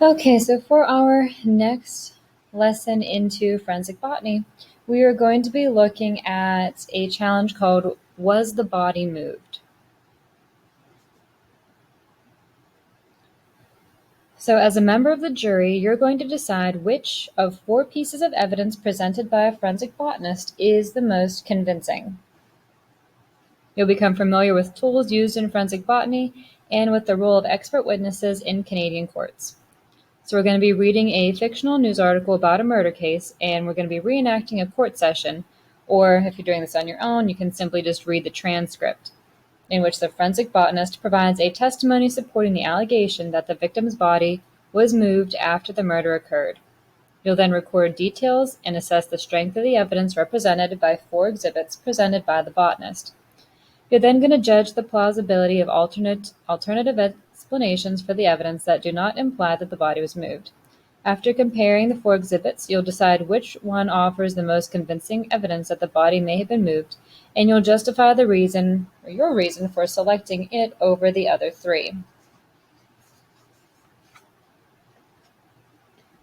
Okay, so for our next lesson into forensic botany, we are going to be looking at a challenge called Was the Body Moved? So as a member of the jury, you're going to decide which of 4 pieces of evidence presented by a forensic botanist is the most convincing. You'll become familiar with tools used in forensic botany and with the role of expert witnesses in Canadian courts. So we're going to be reading a fictional news article about a murder case, and we're going to be reenacting a court session, or if you're doing this on your own, you can simply just read the transcript, in which the forensic botanist provides a testimony supporting the allegation that the victim's body was moved after the murder occurred. You'll then record details and assess the strength of the evidence represented by 4 exhibits presented by the botanist. You're then going to judge the plausibility of alternative explanations for the evidence that do not imply that the body was moved. After comparing the 4 exhibits, you'll decide which one offers the most convincing evidence that the body may have been moved, and you'll justify the reason, or your reason, for selecting it over the other 3.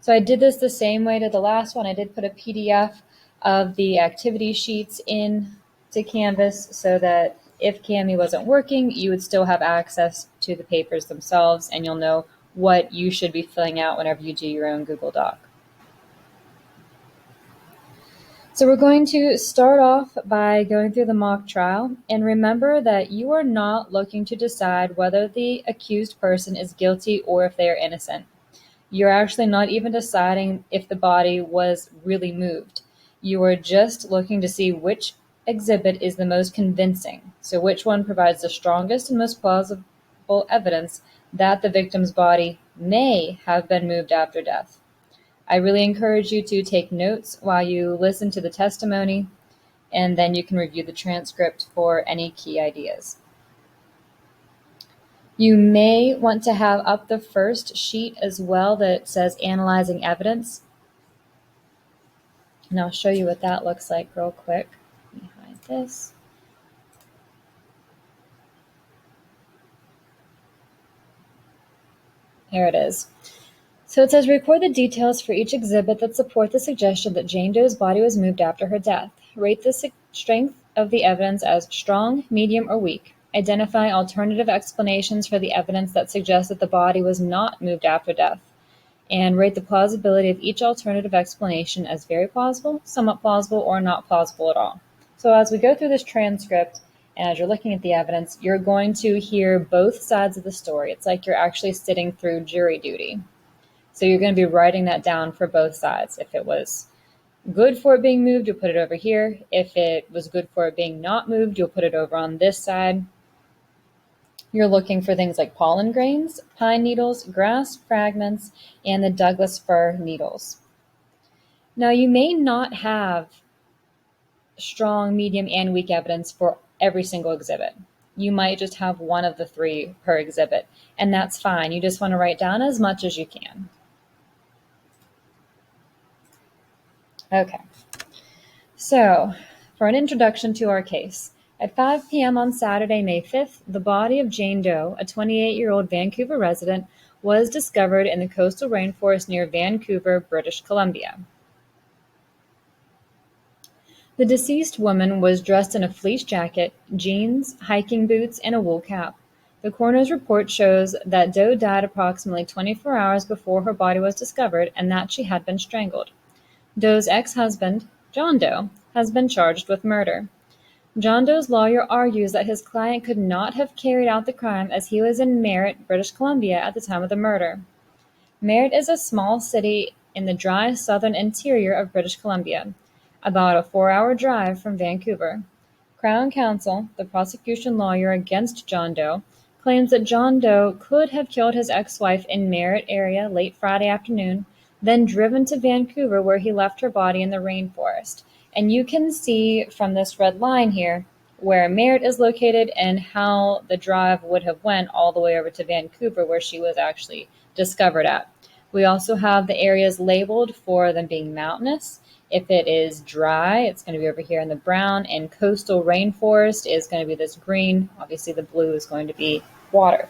So I did this the same way to the last one. I did put a PDF of the activity sheets into Canvas so that if Kami wasn't working, you would still have access to the papers themselves, and you'll know what you should be filling out whenever you do your own Google Doc. So we're going to start off by going through the mock trial, and remember that you are not looking to decide whether the accused person is guilty or if they are innocent. You're actually not even deciding if the body was really moved. You are just looking to see which exhibit is the most convincing. So which one provides the strongest and most plausible evidence that the victim's body may have been moved after death. I really encourage you to take notes while you listen to the testimony, and then you can review the transcript for any key ideas. You may want to have up the first sheet as well that says Analyzing Evidence. And I'll show you what that looks like real quick. Let me hide this. There it is. So it says record the details for each exhibit that support the suggestion that Jane Doe's body was moved after her death. Rate the strength of the evidence as strong, medium, or weak. Identify alternative explanations for the evidence that suggests that the body was not moved after death. And rate the plausibility of each alternative explanation as very plausible, somewhat plausible, or not plausible at all. So as we go through this transcript, and as you're looking at the evidence, you're going to hear both sides of the story. It's like you're actually sitting through jury duty. So you're going to be writing that down for both sides. If it was good for it being moved, you'll put it over here. If it was good for it being not moved, you'll put it over on this side. You're looking for things like pollen grains, pine needles, grass fragments, and the Douglas fir needles. Now, you may not have strong, medium, and weak evidence for every single exhibit. You might just have one of the 3 per exhibit, and that's fine. You just want to write down as much as you can. Okay, so for an introduction to our case, at 5 p.m. on Saturday, May 5th, the body of Jane Doe, a 28-year-old Vancouver resident, was discovered in the coastal rainforest near Vancouver, British Columbia. The deceased woman was dressed in a fleece jacket, jeans, hiking boots, and a wool cap. The coroner's report shows that Doe died approximately 24 hours before her body was discovered and that she had been strangled. Doe's ex-husband, John Doe, has been charged with murder. John Doe's lawyer argues that his client could not have carried out the crime as he was in Merritt, British Columbia at the time of the murder. Merritt is a small city in the dry southern interior of British Columbia, about a 4-hour drive from Vancouver. Crown Counsel, the prosecution lawyer against John Doe, claims that John Doe could have killed his ex-wife in Merritt area late Friday afternoon, then driven to Vancouver where he left her body in the rainforest. And you can see from this red line here where Merritt is located and how the drive would have went all the way over to Vancouver where she was actually discovered at. We also have the areas labeled for them being mountainous. If it is dry, it's going to be over here in the brown, and coastal rainforest is going to be this green. Obviously the blue is going to be water.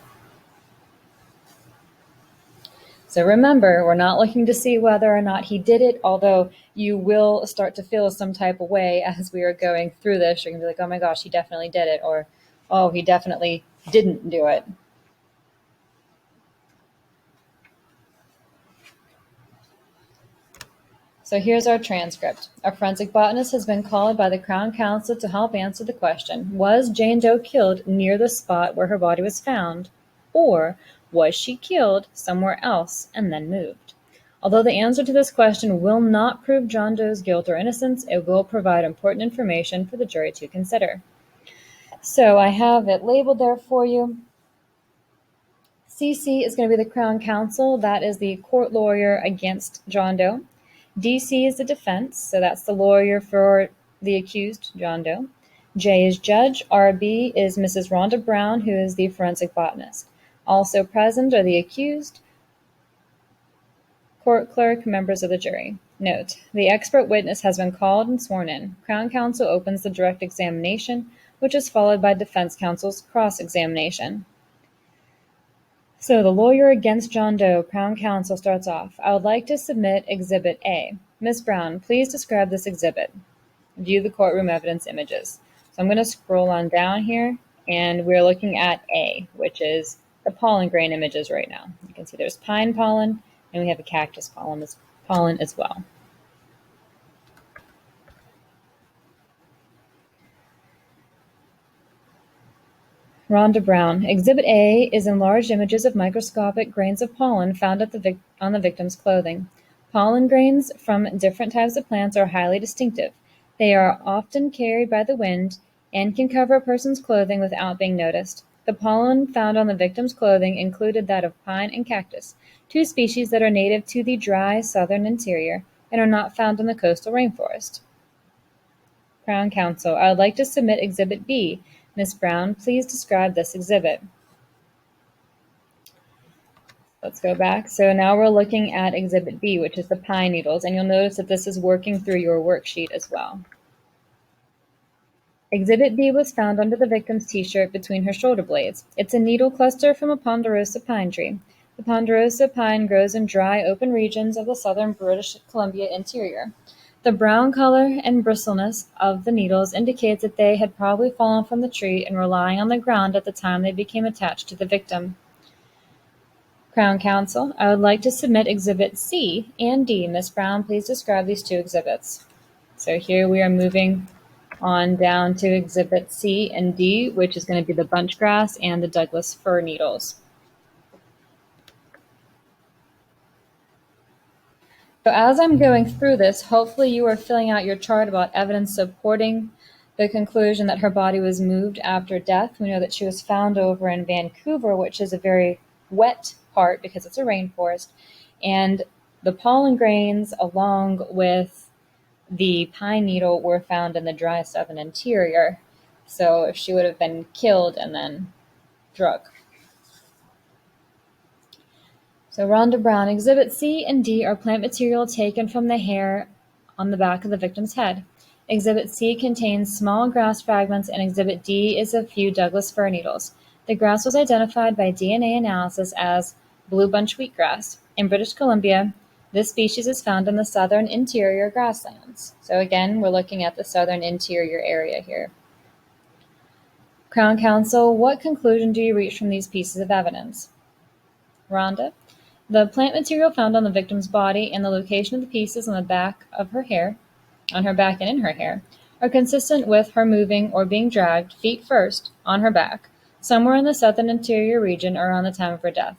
So remember, we're not looking to see whether or not he did it, although you will start to feel some type of way as we are going through this. You're going to be like, oh my gosh, he definitely did it, or oh, he definitely didn't do it. So here's our transcript. A forensic botanist has been called by the Crown Counsel to help answer the question, was Jane Doe killed near the spot where her body was found, or was she killed somewhere else and then moved? Although the answer to this question will not prove John Doe's guilt or innocence, it will provide important information for the jury to consider. So I have it labeled there for you. CC is going to be the Crown Counsel. That is the court lawyer against John Doe. DC is the defense, so that's the lawyer for the accused, John Doe. J is judge. RB is Mrs. Rhonda Brown, who is the forensic botanist. Also present are the accused, court clerk, members of the jury. Note, the expert witness has been called and sworn in. Crown Counsel opens the direct examination, which is followed by defense counsel's cross-examination. So the lawyer against John Doe, Crown Counsel, starts off. I would like to submit Exhibit A. Ms. Brown, please describe this exhibit. View the courtroom evidence images. So I'm going to scroll on down here, and we're looking at A, which is the pollen grain images right now. You can see there's pine pollen, and we have a cactus pollen as well. Rhonda Brown. Exhibit A is enlarged images of microscopic grains of pollen found on the victim's clothing. Pollen grains from different types of plants are highly distinctive. They are often carried by the wind and can cover a person's clothing without being noticed. The pollen found on the victim's clothing included that of pine and cactus, two species that are native to the dry southern interior and are not found in the coastal rainforest. Crown Counsel. I would like to submit Exhibit B. Ms. Brown, please describe this exhibit. Let's go back. So now we're looking at Exhibit B, which is the pine needles, and you'll notice that this is working through your worksheet as well. Exhibit B was found under the victim's t-shirt between her shoulder blades. It's a needle cluster from a ponderosa pine tree. The ponderosa pine grows in dry, open regions of the southern British Columbia interior. The brown color and bristleness of the needles indicates that they had probably fallen from the tree and were lying on the ground at the time they became attached to the victim. Crown Counsel, I would like to submit Exhibit C and D. Ms. Brown, please describe these two exhibits. So here we are moving on down to Exhibit C and D, which is going to be the bunch grass and the Douglas fir needles. So as I'm going through this, hopefully you are filling out your chart about evidence supporting the conclusion that her body was moved after death. We know that she was found over in Vancouver, which is a very wet part because it's a rainforest, and the pollen grains along with the pine needle were found in the dry southern interior. So she would have been killed and then drugged. So Rhonda Brown, Exhibit C and D are plant material taken from the hair on the back of the victim's head. Exhibit C contains small grass fragments, and Exhibit D is a few Douglas fir needles. The grass was identified by DNA analysis as blue bunch wheatgrass. In British Columbia, this species is found in the southern interior grasslands. So again, we're looking at the southern interior area here. Crown Counsel, what conclusion do you reach from these pieces of evidence? Rhonda, the plant material found on the victim's body and the location of the pieces on the back of her hair, on her back and in her hair, are consistent with her moving or being dragged, feet first, on her back, somewhere in the southern interior region around the time of her death.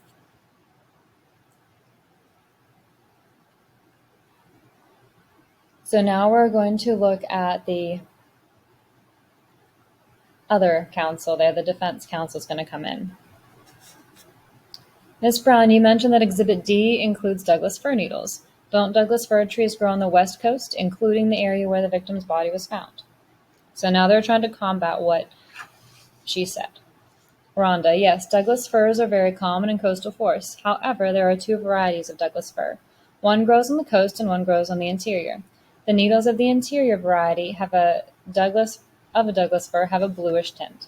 So now we're going to look at the other counsel there. The defense counsel is going to come in. Ms. Brown, you mentioned that Exhibit D includes Douglas fir needles. Don't Douglas fir trees grow on the west coast, including the area where the victim's body was found? So now they're trying to combat what she said. Rhonda, yes, Douglas firs are very common in coastal forests. However, there are two varieties of Douglas fir. One grows on the coast and one grows on the interior. The needles of the interior variety of a Douglas fir have a bluish tint.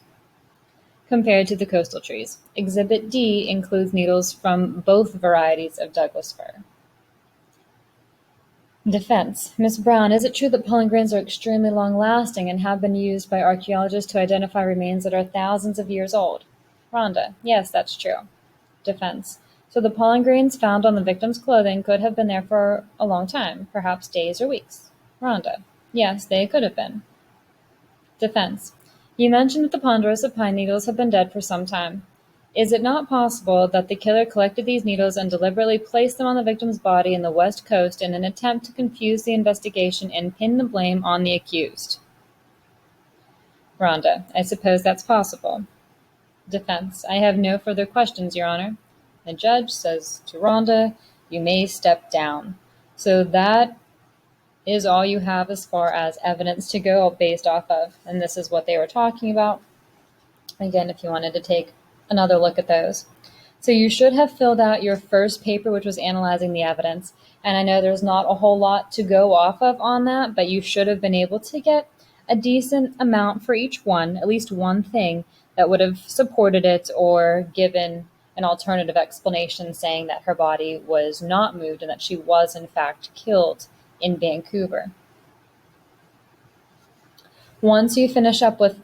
compared to the coastal trees. Exhibit D includes needles from both varieties of Douglas fir. Defense. Ms. Brown, is it true that pollen grains are extremely long-lasting and have been used by archaeologists to identify remains that are thousands of years old? Rhonda. Yes, that's true. Defense. So the pollen grains found on the victim's clothing could have been there for a long time, perhaps days or weeks. Rhonda. Yes, they could have been. Defense. You mentioned that the ponderosa pine needles have been dead for some time. Is it not possible that the killer collected these needles and deliberately placed them on the victim's body in the West Coast in an attempt to confuse the investigation and pin the blame on the accused? Rhonda. I suppose that's possible. Defense. I have no further questions, Your Honor. The judge says to Rhonda, you may step down. So that is all you have as far as evidence to go based off of. And this is what they were talking about. Again, if you wanted to take another look at those. So you should have filled out your first paper, which was analyzing the evidence. And I know there's not a whole lot to go off of on that, but you should have been able to get a decent amount for each one, at least one thing that would have supported it or given an alternative explanation saying that her body was not moved and that she was in fact killed in Vancouver. Once you finish up with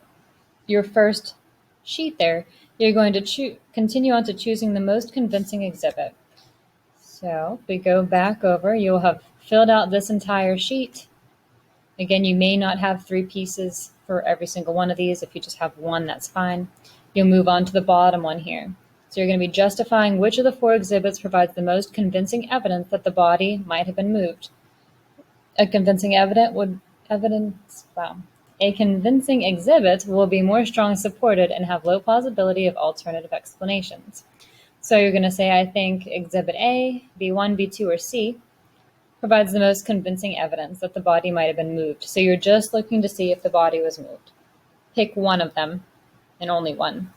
your first sheet there, you're going to continue on to choosing the most convincing exhibit. So if we go back over, you'll have filled out this entire sheet. Again, you may not have 3 pieces for every single one of these. If you just have one, that's fine. You'll move on to the bottom one here. So you're going to be justifying which of the 4 exhibits provides the most convincing evidence that the body might have been moved. A convincing exhibit will be more strongly supported and have low plausibility of alternative explanations. So you're going to say, I think Exhibit A, B1, B2, or C provides the most convincing evidence that the body might have been moved. So you're just looking to see if the body was moved. Pick one of them, and only one.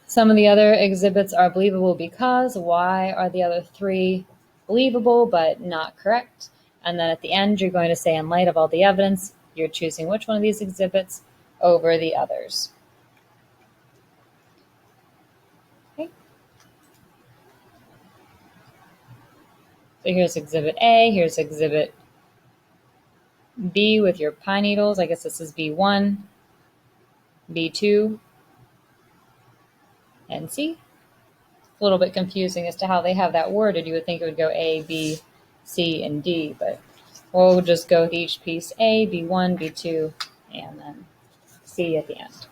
Some of the other exhibits are believable because. Why are the other 3 believable but not correct? And then at the end, you're going to say, in light of all the evidence, you're choosing which one of these exhibits over the others. Okay. So here's Exhibit A, here's Exhibit B with your pine needles. I guess this is B1, B2, and C. A little bit confusing as to how they have that worded. You would think it would go A, B, C, and D, but we'll just go with each piece A, B1, B2, and then C at the end.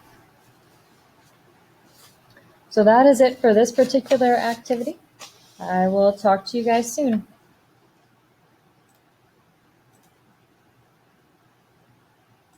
So that is it for this particular activity. I will talk to you guys soon.